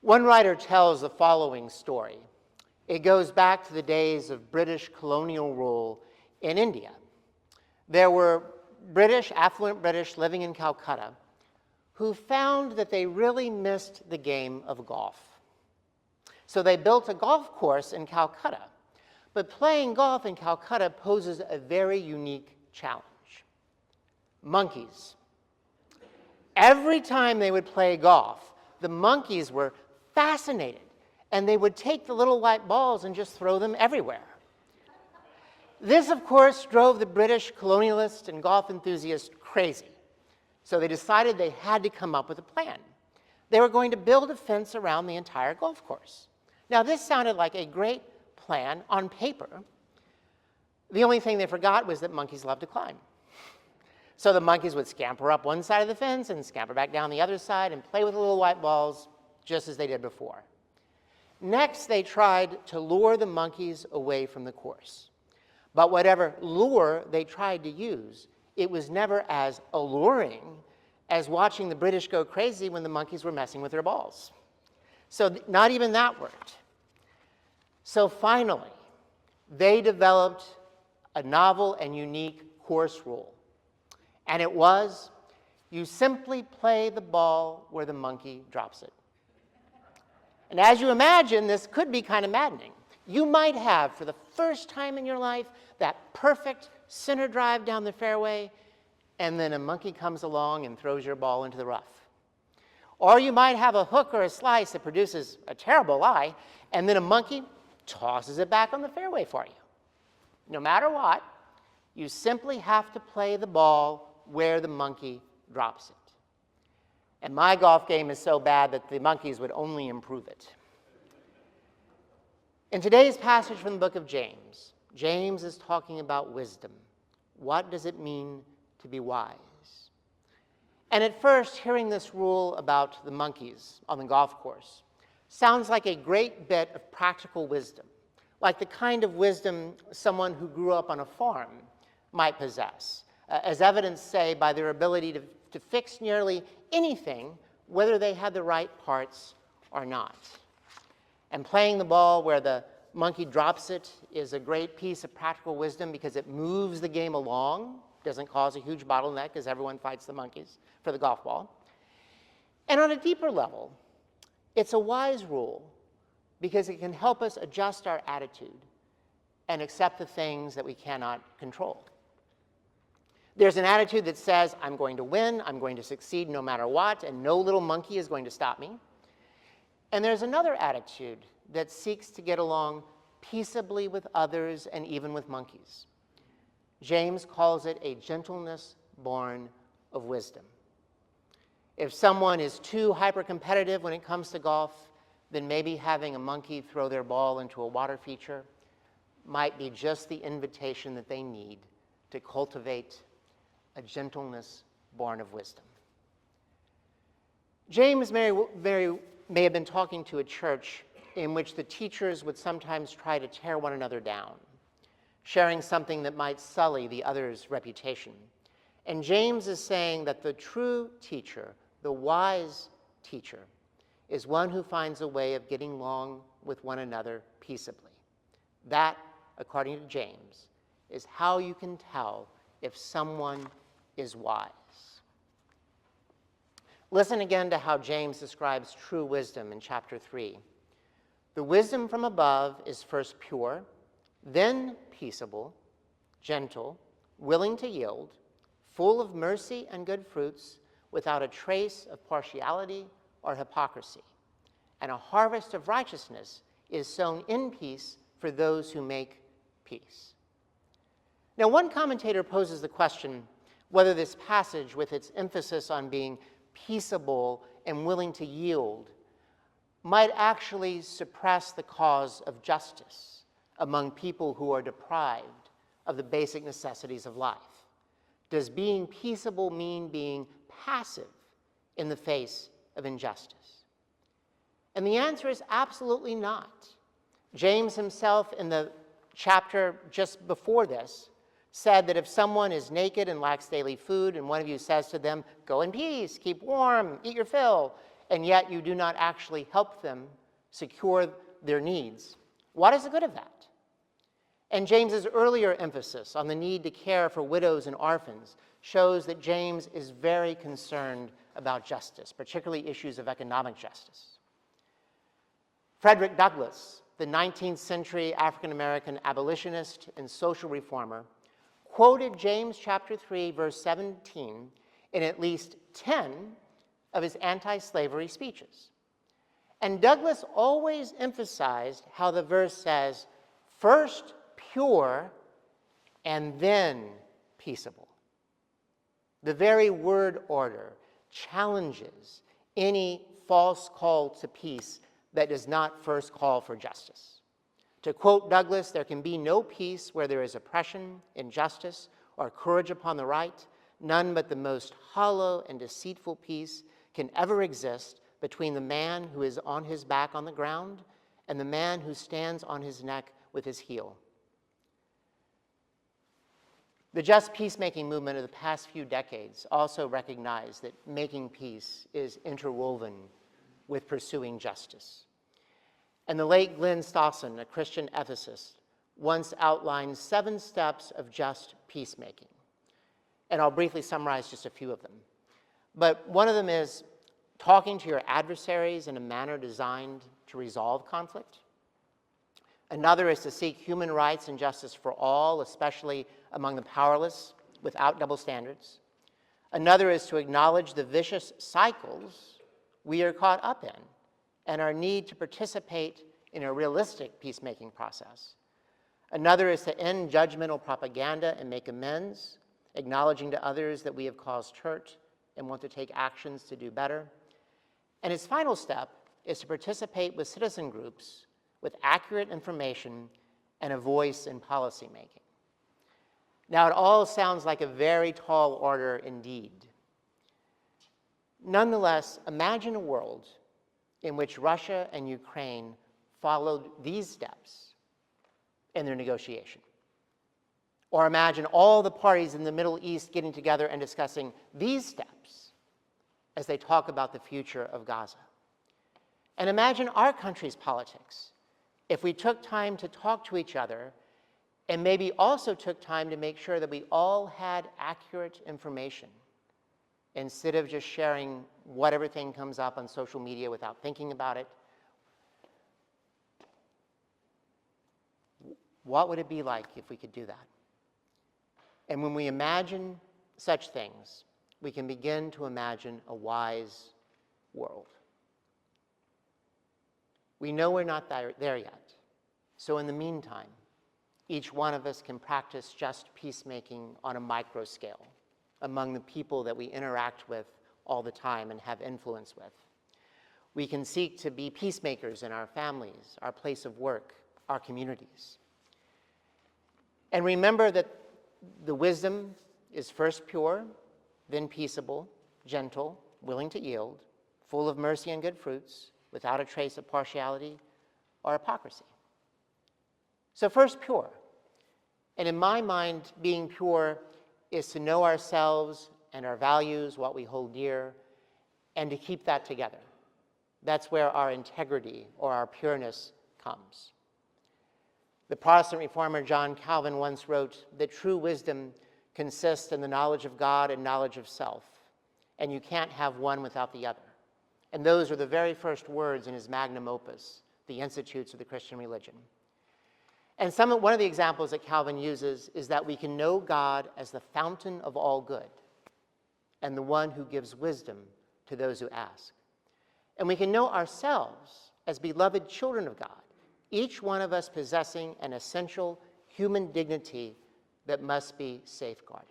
One writer tells the following story. It goes back to the days of British colonial rule in India. There were affluent British living in Calcutta who found that they really missed the game of golf. So they built a golf course in Calcutta. But playing golf in Calcutta poses a very unique challenge. Monkeys. Every time they would play golf, the monkeys were fascinated, and they would take the little white balls and just throw them everywhere. This, of course, drove the British colonialists and golf enthusiasts crazy. So they decided they had to come up with a plan. They were going to build a fence around the entire golf course. Now, this sounded like a great plan on paper. The only thing they forgot was that monkeys love to climb. So the monkeys would scamper up one side of the fence and scamper back down the other side and play with the little white balls just as they did before. Next, they tried to lure the monkeys away from the course. But whatever lure they tried to use, it was never as alluring as watching the British go crazy when the monkeys were messing with their balls. So not even that worked. So finally, they developed a novel and unique course rule. And it was, you simply play the ball where the monkey drops it. And as you imagine, this could be kind of maddening. You might have, for the first time in your life, that perfect center drive down the fairway, and then a monkey comes along and throws your ball into the rough. Or you might have a hook or a slice that produces a terrible lie, and then a monkey tosses it back on the fairway for you. No matter what, you simply have to play the ball where the monkey drops it. And my golf game is so bad that the monkeys would only improve it. In today's passage from the book of James, James is talking about wisdom. What does it mean to be wise? And at first, hearing this rule about the monkeys on the golf course sounds like a great bit of practical wisdom, like the kind of wisdom someone who grew up on a farm might possess, as evidenced, say, by their ability to fix nearly anything, whether they had the right parts or not. And playing the ball where the monkey drops it is a great piece of practical wisdom because it moves the game along, doesn't cause a huge bottleneck because everyone fights the monkeys for the golf ball. And on a deeper level, it's a wise rule because it can help us adjust our attitude and accept the things that we cannot control. There's an attitude that says, I'm going to win, I'm going to succeed no matter what, and no little monkey is going to stop me. And there's another attitude that seeks to get along peaceably with others and even with monkeys. James calls it a gentleness born of wisdom. If someone is too hyper-competitive when it comes to golf, then maybe having a monkey throw their ball into a water feature might be just the invitation that they need to cultivate a gentleness born of wisdom. James may have been talking to a church in which the teachers would sometimes try to tear one another down, sharing something that might sully the other's reputation. And James is saying that the true teacher, the wise teacher, is one who finds a way of getting along with one another peaceably. That, according to James, is how you can tell if someone is wise. Listen again to how James describes true wisdom in chapter 3. The wisdom from above is first pure, then peaceable, gentle, willing to yield, full of mercy and good fruits, without a trace of partiality or hypocrisy. And a harvest of righteousness is sown in peace for those who make peace. Now, one commentator poses the question whether this passage, with its emphasis on being peaceable and willing to yield, might actually suppress the cause of justice among people who are deprived of the basic necessities of life. Does being peaceable mean being passive in the face of injustice? And the answer is absolutely not. James himself, in the chapter just before this, said that if someone is naked and lacks daily food, and one of you says to them, go in peace, keep warm, eat your fill, and yet you do not actually help them secure their needs, what is the good of that? And James's earlier emphasis on the need to care for widows and orphans shows that James is very concerned about justice, particularly issues of economic justice. Frederick Douglass, the 19th century African-American abolitionist and social reformer, quoted James chapter 3, verse 17 in at least 10 of his anti-slavery speeches. And Douglass always emphasized how the verse says, first pure and then peaceable. The very word order challenges any false call to peace that does not first call for justice. To quote Douglass, there can be no peace where there is oppression, injustice, or courage upon the right. None but the most hollow and deceitful peace can ever exist between the man who is on his back on the ground and the man who stands on his neck with his heel. The just peacemaking movement of the past few decades also recognized that making peace is interwoven with pursuing justice. And the late Glenn Stawson, a Christian ethicist, once outlined 7 steps of just peacemaking. And I'll briefly summarize just a few of them. But one of them is talking to your adversaries in a manner designed to resolve conflict. Another is to seek human rights and justice for all, especially among the powerless, without double standards. Another is to acknowledge the vicious cycles we are caught up in and our need to participate in a realistic peacemaking process. Another is to end judgmental propaganda and make amends, acknowledging to others that we have caused hurt and want to take actions to do better. And his final step is to participate with citizen groups with accurate information and a voice in policymaking. Now, it all sounds like a very tall order indeed. Nonetheless, imagine a world in which Russia and Ukraine followed these steps in their negotiation. Or imagine all the parties in the Middle East getting together and discussing these steps as they talk about the future of Gaza. And imagine our country's politics if we took time to talk to each other and maybe also took time to make sure that we all had accurate information instead of just sharing whatever thing comes up on social media without thinking about it. What would it be like if we could do that? And when we imagine such things, we can begin to imagine a wise world. We know we're not there yet. So in the meantime, each one of us can practice just peacemaking on a micro scale among the people that we interact with all the time and have influence with. We can seek to be peacemakers in our families, our place of work, our communities. And remember that the wisdom is first pure, then peaceable, gentle, willing to yield, full of mercy and good fruits, without a trace of partiality or hypocrisy. So first, pure. And in my mind, being pure is to know ourselves and our values, what we hold dear, and to keep that together. That's where our integrity or our pureness comes. The Protestant reformer John Calvin once wrote that true wisdom consists in the knowledge of God and knowledge of self, and you can't have one without the other. And those are the very first words in his magnum opus, The Institutes of the Christian Religion. And one of the examples that Calvin uses is that we can know God as the fountain of all good and the one who gives wisdom to those who ask. And we can know ourselves as beloved children of God, each one of us possessing an essential human dignity that must be safeguarded.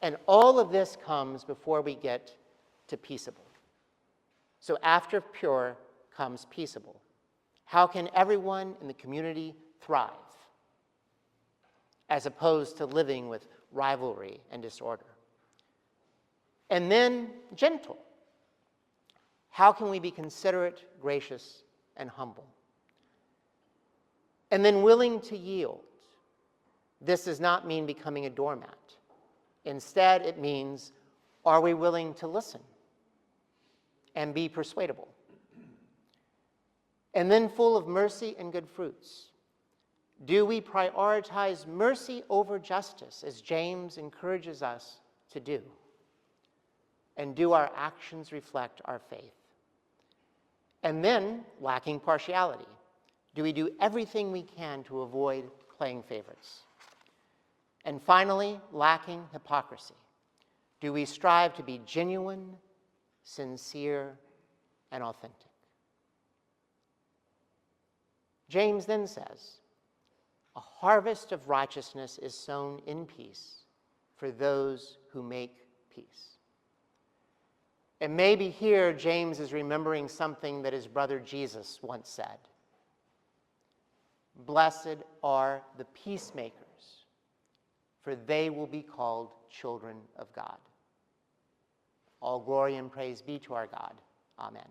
And all of this comes before we get to peaceable. So after pure comes peaceable. How can everyone in the community thrive as opposed to living with rivalry and disorder? And then gentle. How can we be considerate, gracious, and humble? And then willing to yield. This does not mean becoming a doormat. Instead, it means, are we willing to listen? and be persuadable. And then full of mercy and good fruits. Do we prioritize mercy over justice, as James encourages us to do? And do our actions reflect our faith? And then, lacking partiality, do we do everything we can to avoid playing favorites? And finally, lacking hypocrisy, do we strive to be genuine, sincere, and authentic? James then says, a harvest of righteousness is sown in peace for those who make peace. And maybe here James is remembering something that his brother Jesus once said. Blessed are the peacemakers, for they will be called children of God. All glory and praise be to our God. Amen.